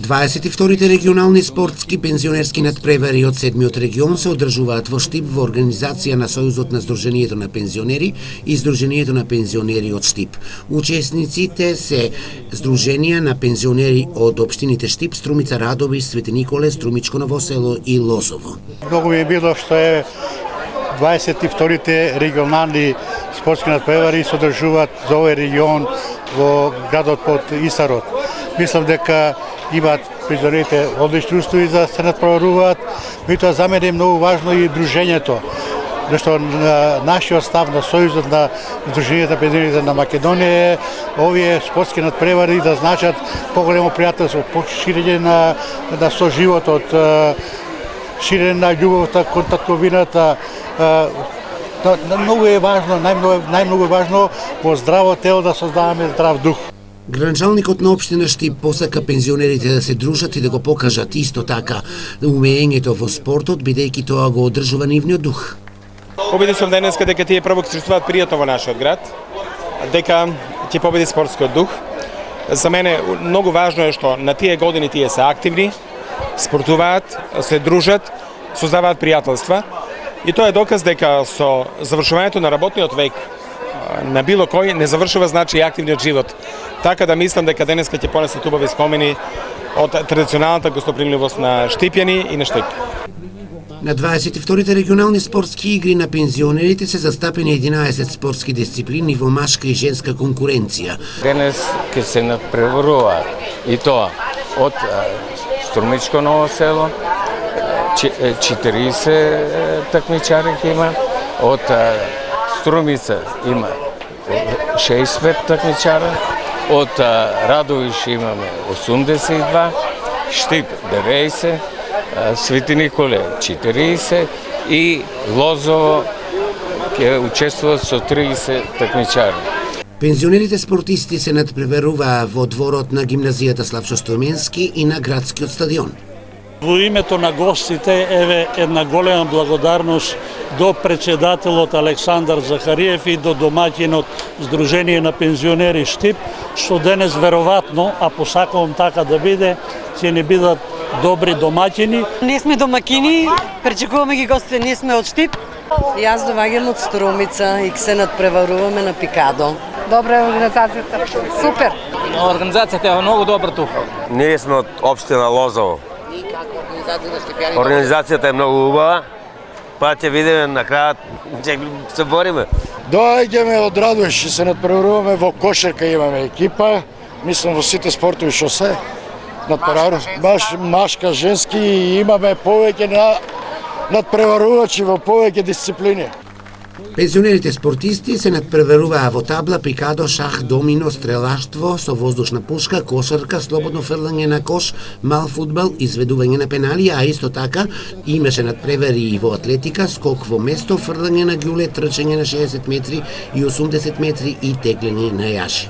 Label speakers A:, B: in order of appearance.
A: 22-те регионални спортски пензионерски надпревари од 7-миот регион се одржуваат во Штип во организација на Сојузот на Сдруженијето на пензионери и Сдруженијето на пензионери од Штип. Учесниците се Сдруженија на пензионери од општините Штип, Струмица, Радови, Свети Николе, Струмичко Ново село и Лозово.
B: Многу ми е било што е 22-те регионални спортски надпревари се одржуваат за овој регион во градот под Исарот. Мислам дека имаат пензионерите одлични услови за да се надпреваруваат, меѓутоа за мене е многу важно и дружењето, зашто нашиот став на Сојузот на Сдруженијата на пензионерите на Македонија е овие спортски надпревари да значат поголемо пријателство, ширење на соживотот, ширење на љубовта кон татковината. Многу е важно, најмногу е важно во здраво тело да создаваме здрав дух.
A: Гранчалникот на општина Штип посака пензионерите да се дружат и да го покажат исто така умеењето во спортот, бидејќи тоа го одржува нивниот дух.
C: Убеден сум денеска дека тие прво ќе чувствуваат пријатно во нашиот град, дека ќе победи спортскиот дух. За мене многу важно е што на тие години тие се активни, спортуваат, се дружат, создаваат пријателства и тоа е доказ дека со завршувањето на работниот век на било кој не завршува значи и активниот живот. Така да мислам дека денеска ќе понесат убави спомени од традиционалната гостопримливост на штипјани и на Штип.
A: На 22-те регионални спортски игри на пензионерите се застапени 11 спортски дисциплини во машка и женска конкуренција.
D: Денес ќе се надпреваруваат и тоа од Струмичко Ново село, 40 такмичари има, од Струмица има 65 такмичара, од Радовиш имаме 82, Штип 90, Свети Николе 40 и Лозово ќе учествуваат со 30 такмичари.
A: Пензионерите спортисти се надпреваруваа во дворот на гимназијата Славчо Стојменски и на градскиот стадион.
E: Во името на гостите, еве една голема благодарност до председателот Александар Захариев и до домаќинот Сдружение на пензионери Штип, што денес веројатно, а посакувам така да биде, ќе не бидат добри домаќини.
F: Ние сме домаќини, пречекуваме ги гостите, ние сме од Штип. Јас доаѓам од Струмица и се надпреваруваме на пикадо.
G: Добра е организацијата. Супер.
H: Организацијата е многу добра тука.
I: Ние сме од општина Лозово.
F: И како организација на штипјани?
I: Организацијата е многу убава. Па ќе видиме на крајот, ќе се бориме.
B: Доаѓаме од Радоиш и се надпреваруваме во кошарка, имаме екипа, мислам во сите спортови што се надпреваруваме. Машка, женски и имаме повеќе надпреварувачи во повеќе дисциплини.
A: Пензионерите спортисти се надпреваруваа во табла, пикадо, шах, домино, стрелаштво со воздушна пушка, кошарка, слободно фрлање на кош, мал фудбал, изведување на пенали, а исто така имаше надпревари и во атлетика, скок во место, фрлање на ѓуле, трчање на 60 метри и 80 метри и теглење на јаши.